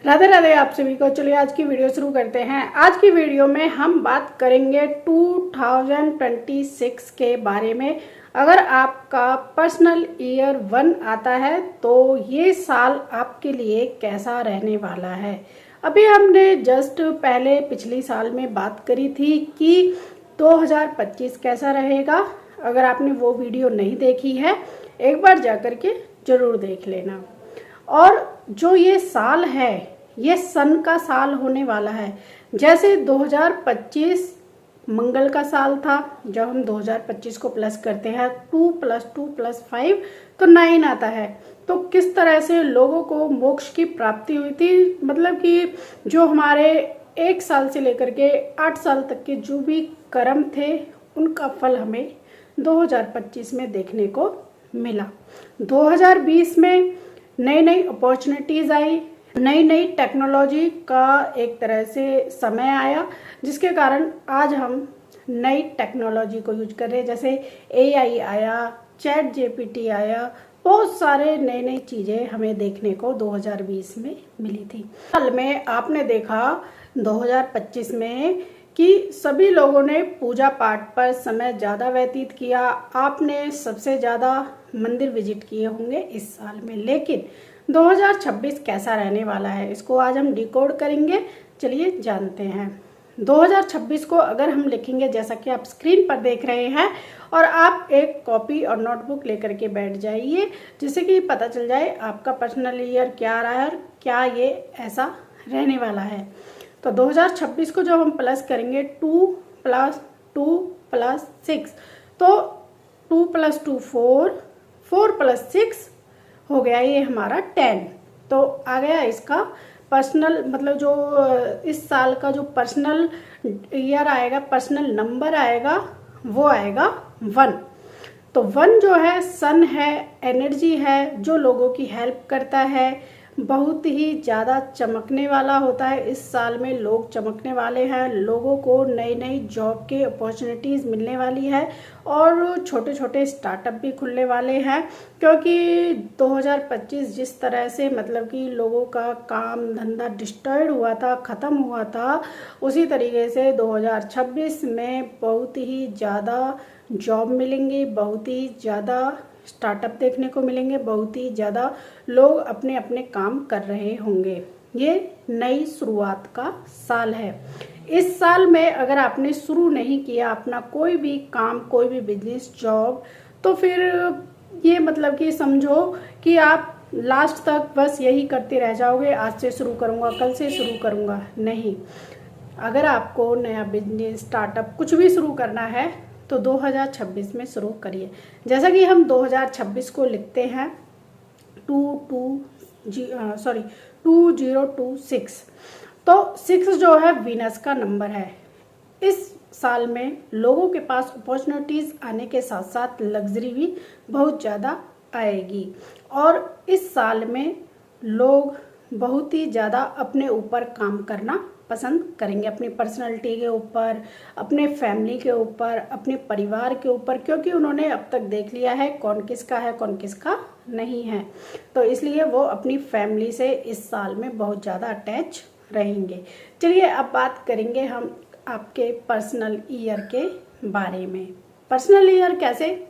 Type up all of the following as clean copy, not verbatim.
राधे राधे आप सभी को। चलिए आज की वीडियो शुरू करते हैं। आज की वीडियो में हम बात करेंगे 2026 के बारे में। अगर आपका पर्सनल ईयर 1 आता है तो ये साल आपके लिए कैसा रहने वाला है। अभी हमने जस्ट पहले पिछली साल में बात करी थी कि 2025 कैसा रहेगा। अगर आपने वो वीडियो नहीं देखी है एक बार जाकर के जरूर देख लेना। और जो ये साल है ये सन का साल होने वाला है। जैसे 2025 मंगल का साल था, जब हम 2025 को प्लस करते हैं 2 + 2 + 5 तो 9 आता है। तो किस तरह से लोगों को मोक्ष की प्राप्ति हुई थी, मतलब कि जो हमारे 1 साल से लेकर के 8 साल तक के जो भी कर्म थे उनका फल हमें 2025 में देखने को मिला। 2020 में नई नई अपॉर्चुनिटीज आई, नई नई टेक्नोलॉजी का एक तरह से समय आया, जिसके कारण आज हम नई टेक्नोलॉजी को यूज कर रहे हैं। जैसे AI आया, ChatGPT आया, बहुत सारे नई नई चीज़ें हमें देखने को 2020 में मिली थी। साल में आपने देखा 2025 में कि सभी लोगों ने पूजा पाठ पर समय ज़्यादा व्यतीत किया। आपने सबसे ज़्यादा मंदिर विजिट किए होंगे इस साल में। लेकिन 2026 कैसा रहने वाला है इसको आज हम डिकोड करेंगे। चलिए जानते हैं। 2026 को अगर हम लिखेंगे जैसा कि आप स्क्रीन पर देख रहे हैं, और आप एक कॉपी और नोटबुक लेकर के बैठ जाइए जिससे कि पता चल जाए आपका पर्सनल ईयर क्या रहा है और क्या ये ऐसा रहने वाला है। तो 2026 को जब हम प्लस करेंगे 2 + 2 + 6 तो 2 + 2 4, 4 + 6 हो गया ये हमारा 10। तो आ गया इसका पर्सनल, मतलब जो इस साल का जो पर्सनल ईयर आएगा, पर्सनल नंबर आएगा, वो आएगा 1। तो 1 जो है सन है, एनर्जी है, जो लोगों की हेल्प करता है, बहुत ही ज़्यादा चमकने वाला होता है। इस साल में लोग चमकने वाले हैं, लोगों को नई नई जॉब के अपॉर्चुनिटीज़ मिलने वाली है और छोटे छोटे स्टार्टअप भी खुलने वाले हैं। क्योंकि 2025 जिस तरह से मतलब कि लोगों का काम धंधा डिस्ट्रॉयड हुआ था, ख़त्म हुआ था, उसी तरीके से 2026 में बहुत ही ज़्यादा जॉब मिलेंगी, बहुत ही ज़्यादा स्टार्टअप देखने को मिलेंगे, बहुत ही ज़्यादा लोग अपने अपने काम कर रहे होंगे। ये नई शुरुआत का साल है। इस साल में अगर आपने शुरू नहीं किया अपना कोई भी काम, कोई भी बिजनेस, जॉब, तो फिर ये मतलब कि समझो कि आप लास्ट तक बस यही करते रह जाओगे, आज से शुरू करूँगा, कल से शुरू करूँगा। नहीं, अगर आपको नया बिजनेस, स्टार्टअप कुछ भी शुरू करना है तो 2026 में शुरू करिए। जैसा कि हम 2026 को लिखते हैं 2026, तो 6 जो है वीनस का नंबर है। इस साल में लोगों के पास अपॉर्चुनिटीज़ आने के साथ साथ लग्जरी भी बहुत ज़्यादा आएगी। और इस साल में लोग बहुत ही ज़्यादा अपने ऊपर काम करना पसंद करेंगे, अपनी पर्सनैलिटी के ऊपर, अपने फैमिली के ऊपर, अपने परिवार के ऊपर, क्योंकि उन्होंने अब तक देख लिया है कौन किसका है, कौन किसका नहीं है। तो इसलिए वो अपनी फैमिली से इस साल में बहुत ज़्यादा अटैच रहेंगे। चलिए अब बात करेंगे हम आपके पर्सनल ईयर के बारे में। पर्सनल ईयर कैसे,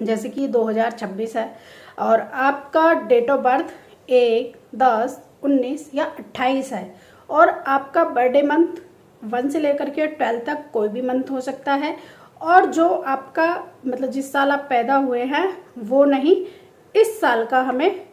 जैसे कि 2026 है और आपका डेट ऑफ बर्थ 1, 10, 19 या 28 है, और आपका बर्थडे मंथ 1 से लेकर के 12 तक कोई भी मंथ हो सकता है। और जो आपका मतलब जिस साल आप पैदा हुए हैं वो नहीं, इस साल का हमें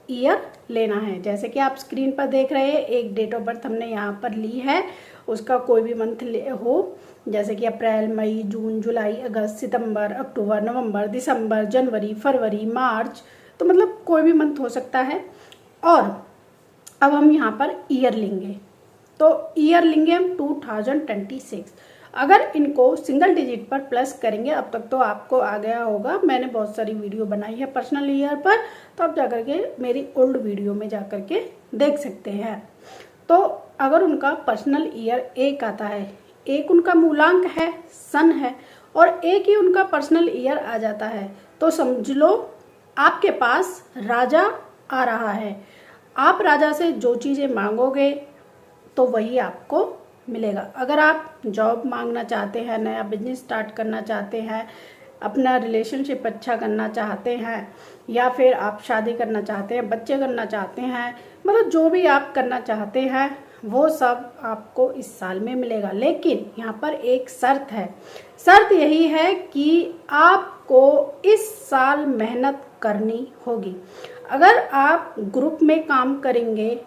ईयर लेना है। जैसे कि आप स्क्रीन पर देख रहे हैं, एक डेट ऑफ बर्थ हमने यहाँ पर ली है, उसका कोई भी मंथ हो, जैसे कि अप्रैल, मई, जून, जुलाई, अगस्त, सितंबर, अक्टूबर, नवंबर, दिसंबर, जनवरी, फरवरी, मार्च, तो मतलब कोई भी मंथ हो सकता है। और अब हम यहाँ पर ईयर लेंगे, तो ईयर लेंगे हम 2026। अगर इनको सिंगल डिजिट पर प्लस करेंगे, अब तक तो आपको आ गया होगा, मैंने बहुत सारी वीडियो बनाई है पर्सनल ईयर पर, तो आप जाकर के मेरी ओल्ड वीडियो में जाकर के देख सकते हैं। तो अगर उनका पर्सनल ईयर 1 आता है, 1 उनका मूलांक है, सन है, और 1 ही उनका पर्सनल ईयर आ जाता है, तो समझ लो आपके पास राजा आ रहा है। आप राजा से जो चीज़ें मांगोगे तो वही आपको मिलेगा। अगर आप जॉब मांगना चाहते हैं, नया बिजनेस स्टार्ट करना चाहते हैं, अपना रिलेशनशिप अच्छा करना चाहते हैं, या फिर आप शादी करना चाहते हैं, बच्चे करना चाहते हैं, मतलब जो भी आप करना चाहते हैं वो सब आपको इस साल में मिलेगा। लेकिन यहाँ पर एक शर्त है। शर्त यही है कि आपको इस साल मेहनत करनी होगी। अगर आप ग्रुप में काम करेंगे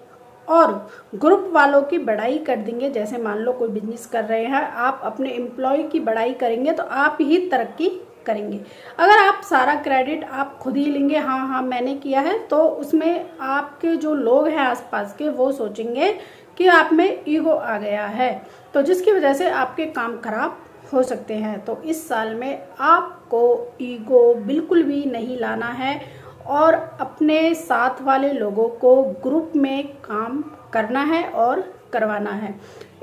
और ग्रुप वालों की बड़ाई कर देंगे, जैसे मान लो कोई बिजनेस कर रहे हैं, आप अपने एम्प्लॉय की बड़ाई करेंगे तो आप ही तरक्की करेंगे। अगर आप सारा क्रेडिट आप खुद ही लेंगे, हाँ हाँ मैंने किया है, तो उसमें आपके जो लोग हैं आसपास के वो सोचेंगे कि आप में ईगो आ गया है, तो जिसकी वजह से आपके काम खराब हो सकते हैं। तो इस साल में आपको ईगो बिल्कुल भी नहीं लाना है और अपने साथ वाले लोगों को ग्रुप में काम करना है और करवाना है।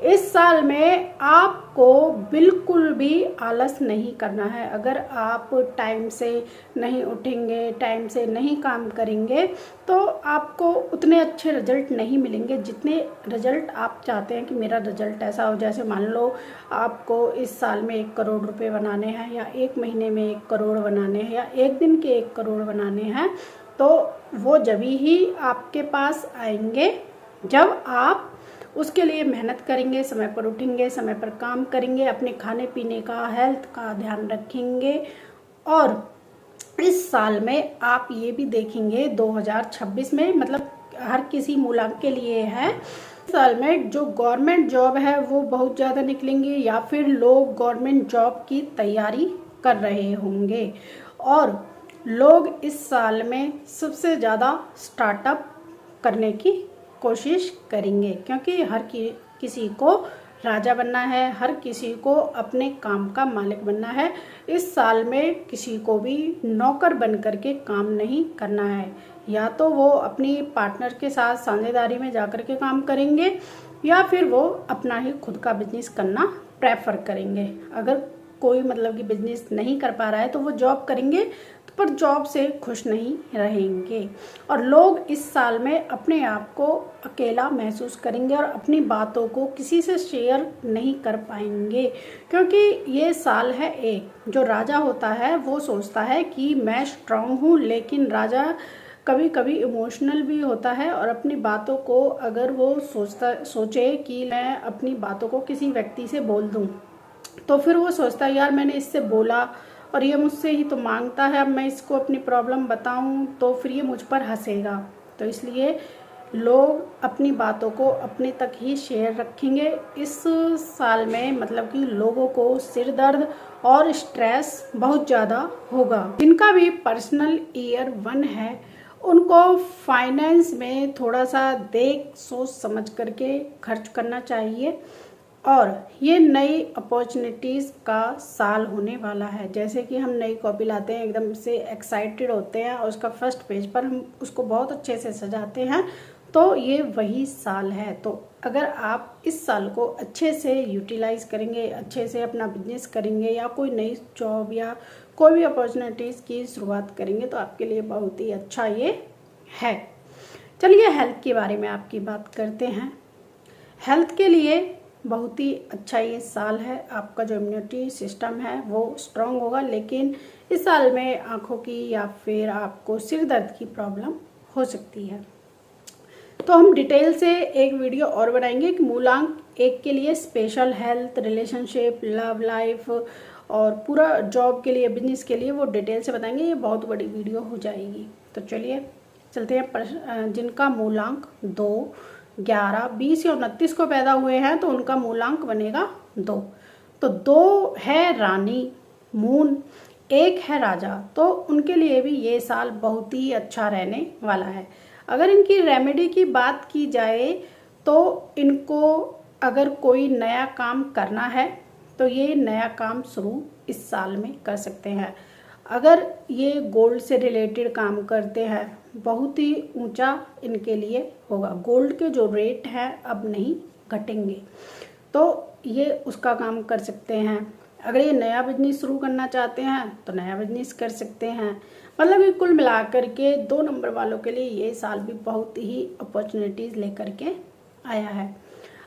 इस साल में आपको बिल्कुल भी आलस नहीं करना है। अगर आप टाइम से नहीं उठेंगे, टाइम से नहीं काम करेंगे, तो आपको उतने अच्छे रिजल्ट नहीं मिलेंगे जितने रिजल्ट आप चाहते हैं कि मेरा रिजल्ट ऐसा हो। जैसे मान लो आपको इस साल में 1 करोड़ रुपए बनाने हैं, या 1 महीने में 1 करोड़ बनाने हैं, या 1 दिन के 1 करोड़ बनाने हैं, तो वो जब ही आपके पास आएंगे जब आप उसके लिए मेहनत करेंगे, समय पर उठेंगे, समय पर काम करेंगे, अपने खाने पीने का, हेल्थ का ध्यान रखेंगे। और इस साल में आप ये भी देखेंगे 2026 में, मतलब हर किसी मूलांक के लिए है, इस साल में जो गवर्नमेंट जॉब है वो बहुत ज़्यादा निकलेंगी, या फिर लोग गवर्नमेंट जॉब की तैयारी कर रहे होंगे। और लोग इस साल में सबसे ज़्यादा स्टार्टअप करने की कोशिश करेंगे, क्योंकि हर किसी को राजा बनना है, हर किसी को अपने काम का मालिक बनना है। इस साल में किसी को भी नौकर बन करके काम नहीं करना है। या तो वो अपनी पार्टनर के साथ साझेदारी में जाकर के काम करेंगे, या फिर वो अपना ही खुद का बिजनेस करना प्रेफर करेंगे। अगर कोई मतलब कि बिजनेस नहीं कर पा रहा है तो वो जॉब करेंगे, पर जॉब से खुश नहीं रहेंगे। और लोग इस साल में अपने आप को अकेला महसूस करेंगे और अपनी बातों को किसी से शेयर नहीं कर पाएंगे, क्योंकि ये साल है एक जो राजा होता है वो सोचता है कि मैं स्ट्रांग हूँ, लेकिन राजा कभी कभी इमोशनल भी होता है और अपनी बातों को अगर वो सोचे कि मैं अपनी बातों को किसी व्यक्ति से बोल दूँ, तो फिर वो सोचता है यार मैंने इससे बोला और ये मुझसे ही तो मांगता है, अब मैं इसको अपनी प्रॉब्लम बताऊं तो फिर ये मुझ पर हंसेगा। तो इसलिए लोग अपनी बातों को अपने तक ही शेयर रखेंगे इस साल में। मतलब कि लोगों को सिर दर्द और स्ट्रेस बहुत ज़्यादा होगा। जिनका भी पर्सनल ईयर 1 है उनको फाइनेंस में थोड़ा सा देख सोच समझ करके खर्च करना चाहिए। और ये नई अपॉर्चुनिटीज़ का साल होने वाला है। जैसे कि हम नई कॉपी लाते हैं, एकदम से एक्साइटेड होते हैं और उसका फर्स्ट पेज पर हम उसको बहुत अच्छे से सजाते हैं, तो ये वही साल है। तो अगर आप इस साल को अच्छे से यूटिलाइज करेंगे, अच्छे से अपना बिजनेस करेंगे, या कोई नई जॉब या कोई भी अपॉर्चुनिटीज़ की शुरुआत करेंगे, तो आपके लिए बहुत ही अच्छा ये है। चलिए हेल्थ के बारे में आपकी बात करते हैं। हेल्थ के लिए बहुत ही अच्छा ये साल है। आपका जो इम्यूनिटी सिस्टम है वो स्ट्रांग होगा, लेकिन इस साल में आँखों की या फिर आपको सिर दर्द की प्रॉब्लम हो सकती है। तो हम डिटेल से एक वीडियो और बनाएंगे कि मूलांक 1 के लिए special health, relationship, love life और पूरा जॉब के लिए, बिजनेस के लिए वो डिटेल से बताएंगे। ये बहुत बड़ी वीडियो हो जाएगी। तो चलिए चलते हैं। जिनका मूलांक 2, 11, 20 या 29 को पैदा हुए हैं तो उनका मूलांक बनेगा 2। तो 2 है रानी मून, 1 है राजा, तो उनके लिए भी ये साल बहुत ही अच्छा रहने वाला है। अगर इनकी रेमेडी की बात की जाए तो इनको अगर कोई नया काम करना है तो ये नया काम शुरू इस साल में कर सकते हैं। अगर ये गोल्ड से रिलेटेड काम करते हैं, बहुत ही ऊंचा इनके लिए होगा। गोल्ड के जो रेट हैं अब नहीं घटेंगे, तो ये उसका काम कर सकते हैं। अगर ये नया बिजनेस शुरू करना चाहते हैं तो नया बिजनेस कर सकते हैं। मतलब कि कुल मिलाकर के 2 नंबर वालों के लिए ये साल भी बहुत ही अपॉर्चुनिटीज़ लेकर के आया है।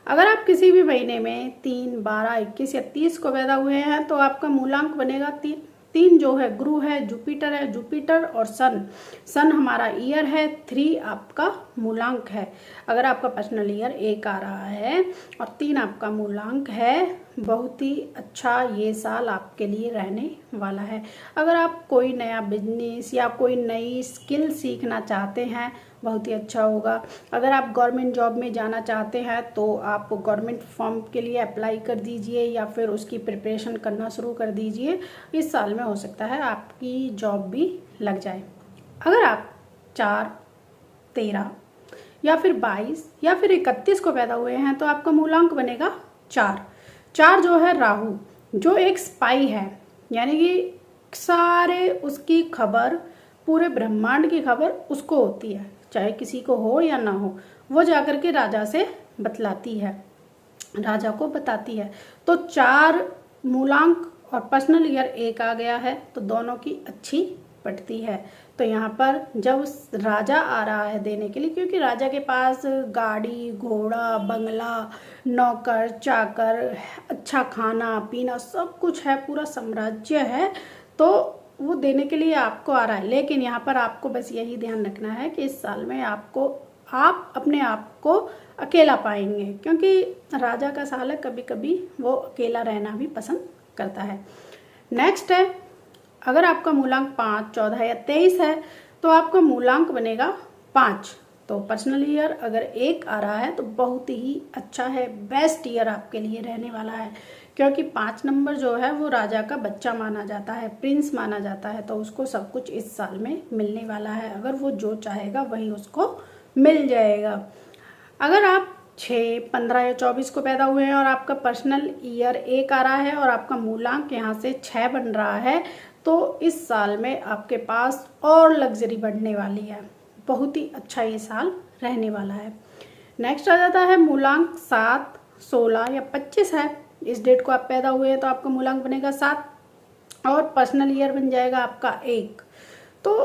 अगर आप किसी भी महीने में 3, 12, 21 या 30 को पैदा हुए हैं तो आपका मूलांक बनेगा 3। 3 जो है गुरु है, जुपिटर और सन हमारा ईयर है, 3 आपका मूलांक है। अगर आपका पर्सनल ईयर 1 आ रहा है और 3 आपका मूलांक है, बहुत ही अच्छा ये साल आपके लिए रहने वाला है। अगर आप कोई नया बिजनेस या कोई नई स्किल सीखना चाहते हैं, बहुत ही अच्छा होगा। अगर आप गवर्नमेंट जॉब में जाना चाहते हैं तो आप गवर्नमेंट फॉर्म के लिए अप्लाई कर दीजिए या फिर उसकी प्रिपरेशन करना शुरू कर दीजिए। इस साल में हो सकता है आपकी जॉब भी लग जाए। अगर आप 4, 13 या फिर 22 या फिर 31 को पैदा हुए हैं तो आपका मूलांक बनेगा 4। 4 जो है राहु, जो एक स्पाई है, यानी कि सारे उसकी खबर, पूरे ब्रह्मांड की खबर उसको होती है, चाहे किसी को हो या ना हो, वो जाकर के राजा से बतलाती है, राजा को बताती है। तो 4 मूलांक और पर्सनल ईयर 1 आ गया है तो दोनों की अच्छी पड़ती है। तो यहाँ पर जब राजा आ रहा है देने के लिए, क्योंकि राजा के पास गाड़ी, घोड़ा, बंगला, नौकर चाकर, अच्छा खाना पीना सब कुछ है, पूरा साम्राज्य है, तो वो देने के लिए आपको आ रहा है। लेकिन यहाँ पर आपको बस यही ध्यान रखना है कि इस साल में आप अपने आप को अकेला पाएंगे, क्योंकि राजा का साल है, कभी कभी वो अकेला रहना भी पसंद करता है। नेक्स्ट है, अगर आपका मूलांक 5, 14 या 23 है तो आपका मूलांक बनेगा 5। तो पर्सनल ईयर अगर 1 आ रहा है तो बहुत ही अच्छा है, बेस्ट ईयर आपके लिए रहने वाला है, क्योंकि 5 नंबर जो है वो राजा का बच्चा माना जाता है, प्रिंस माना जाता है, तो उसको सब कुछ इस साल में मिलने वाला है। अगर वो जो चाहेगा वही उसको मिल जाएगा। अगर आप 6, 15 या 24 को पैदा हुए हैं और आपका पर्सनल ईयर 1 आ रहा है और आपका मूलांक यहाँ से 6 बन रहा है तो इस साल में आपके पास और लग्जरी बढ़ने वाली है, बहुत ही अच्छा ये साल रहने वाला है। नेक्स्ट आ जाता है मूलांक 7, 16 या 25 है, इस डेट को आप पैदा हुए हैं तो आपका मूलांक बनेगा 7 और पर्सनल ईयर बन जाएगा आपका 1। तो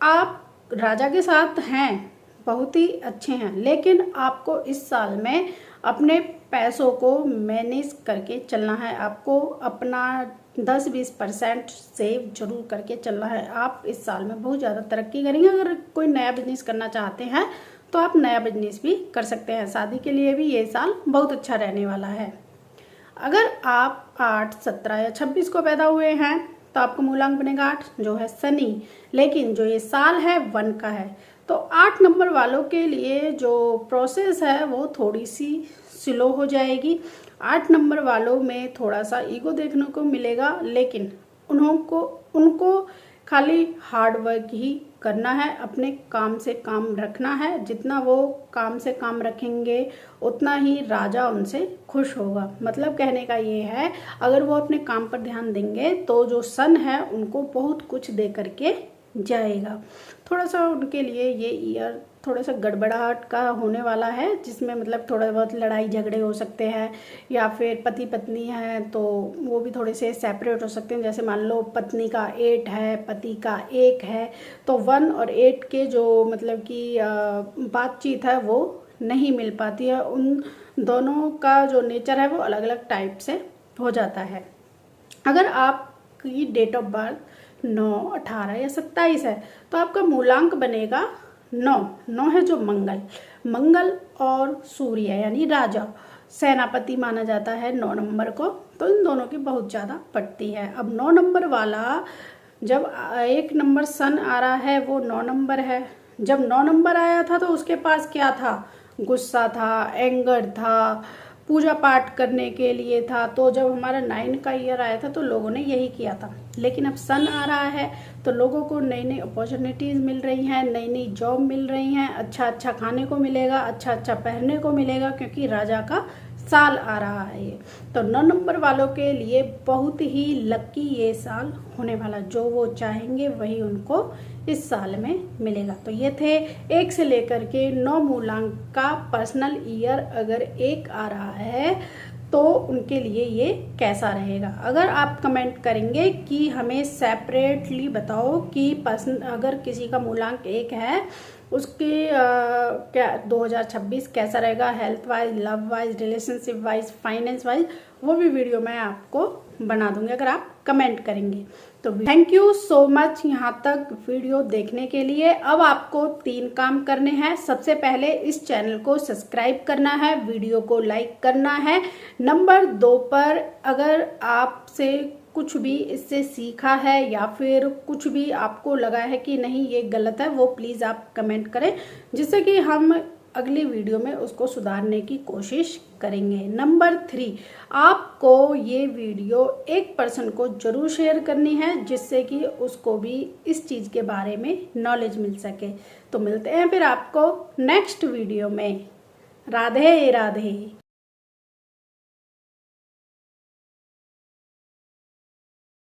आप राजा के साथ हैं, बहुत ही अच्छे हैं, लेकिन आपको इस साल में अपने पैसों को मैनेज करके चलना है। आपको अपना 10-20% सेव जरूर करके चलना है। आप इस साल में बहुत ज़्यादा तरक्की करेंगे। अगर कोई नया बिजनेस करना चाहते हैं तो आप नया बिजनेस भी कर सकते हैं। शादी के लिए भी ये साल बहुत अच्छा रहने वाला है। अगर आप 8, 17 या 26 को पैदा हुए हैं तो आपका मूलांक बनेगा 8, जो है शनि, लेकिन जो ये साल है 1 का है। तो 8 नंबर वालों के लिए जो प्रोसेस है वो थोड़ी सी स्लो हो जाएगी। 8 नंबर वालों में थोड़ा सा ईगो देखने को मिलेगा, लेकिन उनको खाली हार्ड वर्क ही करना है, अपने काम से काम रखना है। जितना वो काम से काम रखेंगे उतना ही राजा उनसे खुश होगा। मतलब कहने का ये है, अगर वो अपने काम पर ध्यान देंगे तो जो सन है उनको बहुत कुछ दे करके जाएगा। थोड़ा सा उनके लिए ये ईयर थोड़ा सा गड़बड़ाहट का होने वाला है, जिसमें मतलब थोड़ा बहुत लड़ाई झगड़े हो सकते हैं, या फिर पति पत्नी हैं तो वो भी थोड़े से सेपरेट हो सकते हैं। जैसे मान लो पत्नी का 8 है, पति का 1 है, तो 1 और 8 के जो मतलब कि बातचीत है वो नहीं मिल पाती है। उन दोनों का जो नेचर है वो अलग अलग टाइप से हो जाता है। अगर आपकी डेट ऑफ बर्थ 9, 18 या 27 है तो आपका मूलांक बनेगा 9 है, जो मंगल और सूर्य यानी राजा, सेनापति माना जाता है 9 नंबर को। तो इन दोनों की बहुत ज़्यादा पड़ती है। अब 9 नंबर वाला, जब 1 नंबर सन आ रहा है वो 9 नंबर है। जब 9 नंबर आया था तो उसके पास क्या था? गुस्सा था, एंगर था, पूजा पाठ करने के लिए था। तो जब हमारा 9 का ईयर आया था तो लोगों ने यही किया था। लेकिन अब सन आ रहा है तो लोगों को नई नई अपॉर्चुनिटीज़ मिल रही हैं, नई नई जॉब मिल रही हैं, अच्छा अच्छा खाने को मिलेगा, अच्छा अच्छा पहनने को मिलेगा, क्योंकि राजा का साल आ रहा है ये। तो 9 नंबर वालों के लिए बहुत ही लकी ये साल होने वाला, जो वो चाहेंगे वही उनको इस साल में मिलेगा। तो ये थे 1 से लेकर के 9 मूलांक का पर्सनल ईयर अगर 1 आ रहा है तो उनके लिए ये कैसा रहेगा। अगर आप कमेंट करेंगे कि हमें सेपरेटली बताओ कि अगर किसी का मूलांक 1 है उसके क्या 2026 कैसा रहेगा, health wise, love wise, relationship wise, finance wise, वो भी वीडियो मैं आपको बना दूंगी अगर आप कमेंट करेंगे। तो थैंक यू सो मच यहाँ तक वीडियो देखने के लिए। अब आपको 3 काम करने हैं। सबसे पहले इस चैनल को सब्सक्राइब करना है, वीडियो को लाइक करना है। नंबर 2 पर अगर आपसे कुछ भी इससे सीखा है या फिर कुछ भी आपको लगा है कि नहीं ये गलत है, वो प्लीज़ आप कमेंट करें, जिससे कि हम अगली वीडियो में उसको सुधारने की कोशिश करेंगे। नंबर 3, आपको ये वीडियो एक पर्सन को जरूर शेयर करनी है, जिससे कि उसको भी इस चीज़ के बारे में नॉलेज मिल सके। तो मिलते हैं फिर आपको नेक्स्ट वीडियो में। राधे राधे।